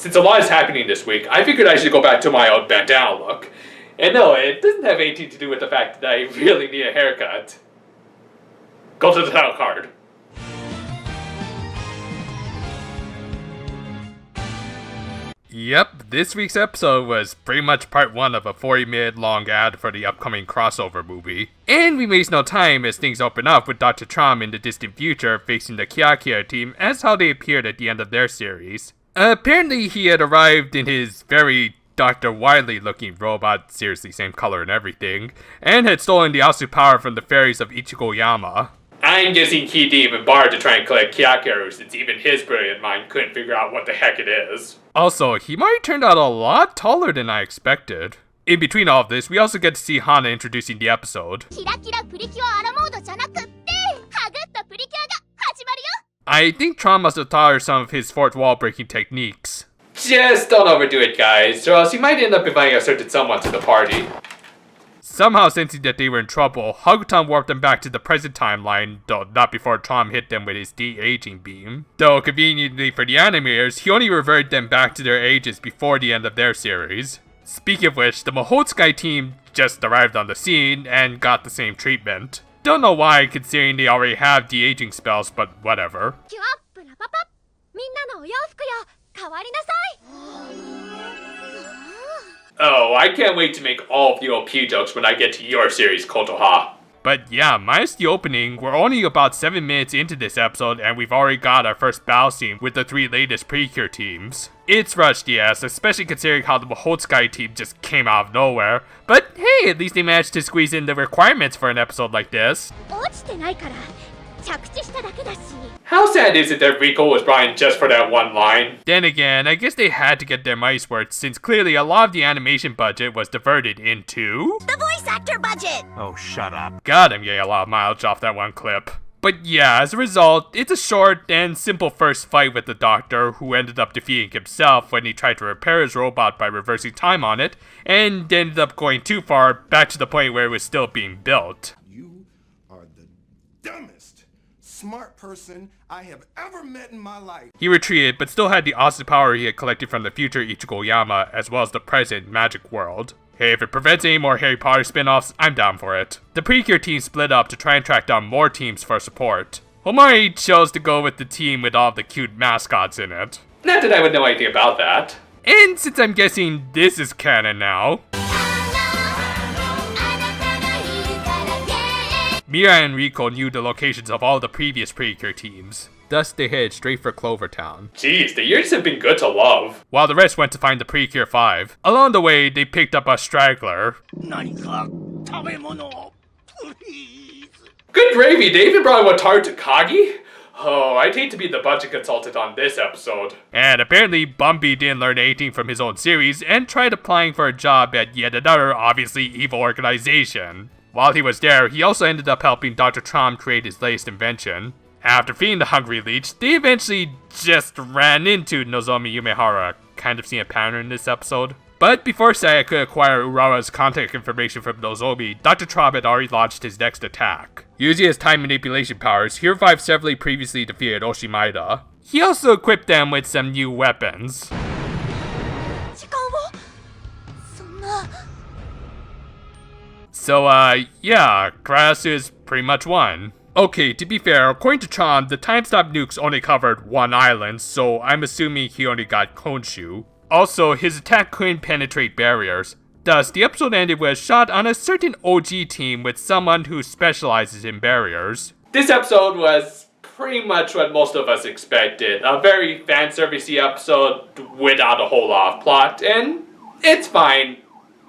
Since a lot is happening this week, I figured I should go back to my old bandana look. And no, it doesn't have anything to do with the fact that I really need a haircut. Go to the title card. Yep, this week's episode was pretty much part 1 of a 40-minute long ad for the upcoming crossover movie. And we waste no time as things open up with Dr. Trom in the distant future facing the Kia team as how they appeared at the end of their series. Apparently he had arrived in his very Dr. Wily looking robot, seriously same color and everything, and had stolen the Asu power from the fairies of Ichigo-yama. I'm guessing he didn't even bother to try and collect Kyakeru since even his brilliant mind couldn't figure out what the heck it is. Also, he might have turned out a lot taller than I expected. In between all of this, we also get to see Hana introducing the episode. I think Tron must have taught her some of his fourth wall breaking techniques. Just don't overdo it, guys, or else you might end up inviting a certain someone to the party. Somehow sensing that they were in trouble, Hakutan warped them back to the present timeline, though not before Trom hit them with his de-aging beam. Though conveniently for the animators, he only reverted them back to their ages before the end of their series. Speaking of which, the Mahotsukai team just arrived on the scene and got the same treatment. Don't know why, considering they already have de-aging spells, but whatever. Oh, I can't wait to make all of the OP jokes when I get to your series, Kotoha. But yeah, minus the opening, we're only about 7 minutes into this episode and we've already got our first battle scene with the 3 latest Precure teams. It's rushed, yes, especially considering how the Mahotsukai team just came out of nowhere. But hey, at least they managed to squeeze in the requirements for an episode like this. How sad is it that Rico was brought in just for that one line? Then again, I guess they had to get their money's worth since clearly a lot of the animation budget was diverted into the voice actor budget! Oh, shut up. God, I'm getting a lot of mileage off that one clip. But yeah, as a result, it's a short and simple first fight with the Doctor, who ended up defeating himself when he tried to repair his robot by reversing time on it, and ended up going too far back to the point where it was still being built. You are the dumbest, smart person I have ever met in my life. He retreated, but still had the Asu power he had collected from the future Ichigo-yama, as well as the present magic world. Hey, if it prevents any more Harry Potter spin-offs, I'm down for it. The Precure team split up to try and track down more teams for support. Homari chose to go with the team with all the cute mascots in it. Not that I would know anything about that. And since I'm guessing this is canon now, Mira and Rico knew the locations of all the previous Precure teams. Thus, they headed straight for Clover Town. Jeez, the years have been good to love. While the rest went to find the Precure 5. Along the way, they picked up a straggler. Good gravy, they even brought Wataru Takagi? Oh, I'd hate to be the budget consultant on this episode. And apparently, Bumby didn't learn anything from his own series and tried applying for a job at yet another, obviously evil organization. While he was there, he also ended up helping Dr. Trom create his latest invention. After feeding the hungry leech, they eventually just ran into Nozomi Yumehara, kind of seeing a pattern in this episode. But before Saya could acquire Urawa's contact information from Nozomi, Dr. Trom had already launched his next attack. Using his time manipulation powers, he revived several previously defeated Oshimaida. He also equipped them with some new weapons. So yeah, Karasu is pretty much won. Okay, to be fair, according to Tron, the time-stop nukes only covered one island, so I'm assuming he only got Konshu. Also, his attack couldn't penetrate barriers. Thus, the episode ended with a shot on a certain OG team with someone who specializes in barriers. This episode was pretty much what most of us expected. A very fan-servicey episode without a whole lot of plot, and it's fine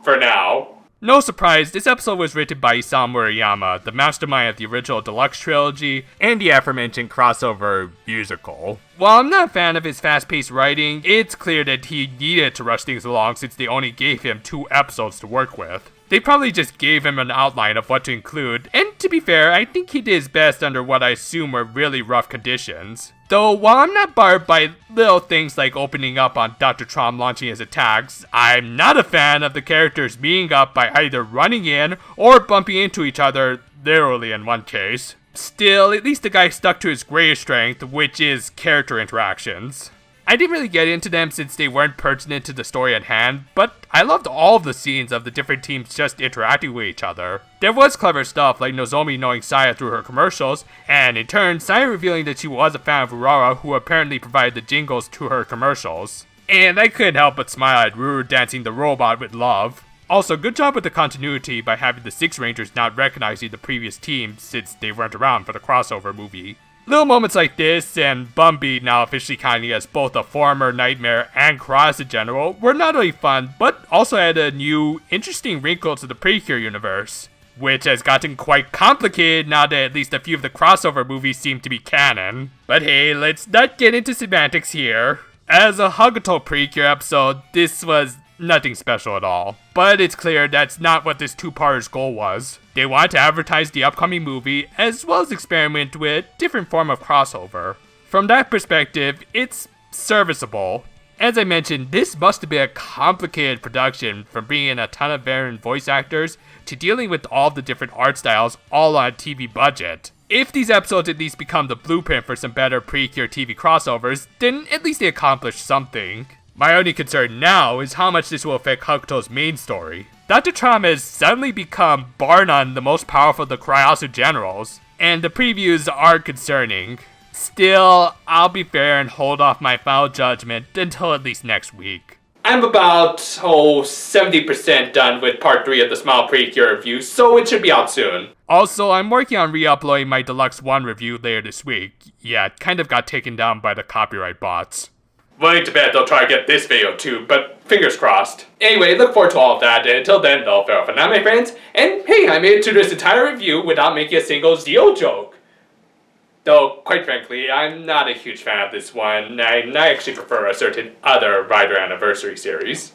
for now. No surprise, this episode was written by Isamu Murayama, the mastermind of the original Deluxe Trilogy and the aforementioned crossover musical. While I'm not a fan of his fast-paced writing, it's clear that he needed to rush things along since they only gave him 2 episodes to work with. They probably just gave him an outline of what to include, and to be fair, I think he did his best under what I assume were really rough conditions. Though, while I'm not bothered by little things like opening up on Dr. Trom launching his attacks, I'm not a fan of the characters meeting up by either running in or bumping into each other, literally in one case. Still, at least the guy stuck to his greatest strength, which is character interactions. I didn't really get into them since they weren't pertinent to the story at hand, but I loved all of the scenes of the different teams just interacting with each other. There was clever stuff like Nozomi knowing Saya through her commercials, and in turn, Saya revealing that she was a fan of Urara who apparently provided the jingles to her commercials. And I couldn't help but smile at Ruru dancing the robot with love. Also, good job with the continuity by having the Six Rangers not recognizing the previous team since they weren't around for the crossover movie. Little moments like this, and Bumby now officially counting as both a former Nightmare and Cross in general, were not only fun, but also add a new, interesting wrinkle to the Precure universe, which has gotten quite complicated now that at least a few of the crossover movies seem to be canon. But hey, let's not get into semantics here. As a Hagato Precure episode, this was nothing special at all. But it's clear that's not what this two-parter's goal was. They wanted to advertise the upcoming movie, as well as experiment with a different form of crossover. From that perspective, it's serviceable. As I mentioned, this must have been a complicated production, from bringing in a ton of veteran voice actors to dealing with all the different art styles all on a TV budget. If these episodes at least become the blueprint for some better Precure TV crossovers, then at least they accomplished something. My only concern now is how much this will affect Hakuto's main story. Dr. Trauma has suddenly become, bar none, the most powerful of the Cryasu generals, and the previews are concerning. Still, I'll be fair and hold off my final judgment until at least next week. I'm about, 70% done with part 3 of the Smile Precure review, so it should be out soon. Also, I'm working on re-uploading my Deluxe 1 review later this week. Yeah, it kind of got taken down by the copyright bots. Willing to bet they'll try to get this video too, but fingers crossed. Anyway, look forward to all of that, and until then, though, farewell for now, my friends. And hey, I made it through this entire review without making a single Zio joke. Though, quite frankly, I'm not a huge fan of this one. I actually prefer a certain other Rider Anniversary series.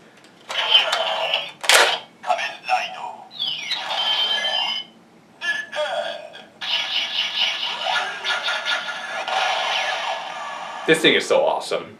This thing is so awesome.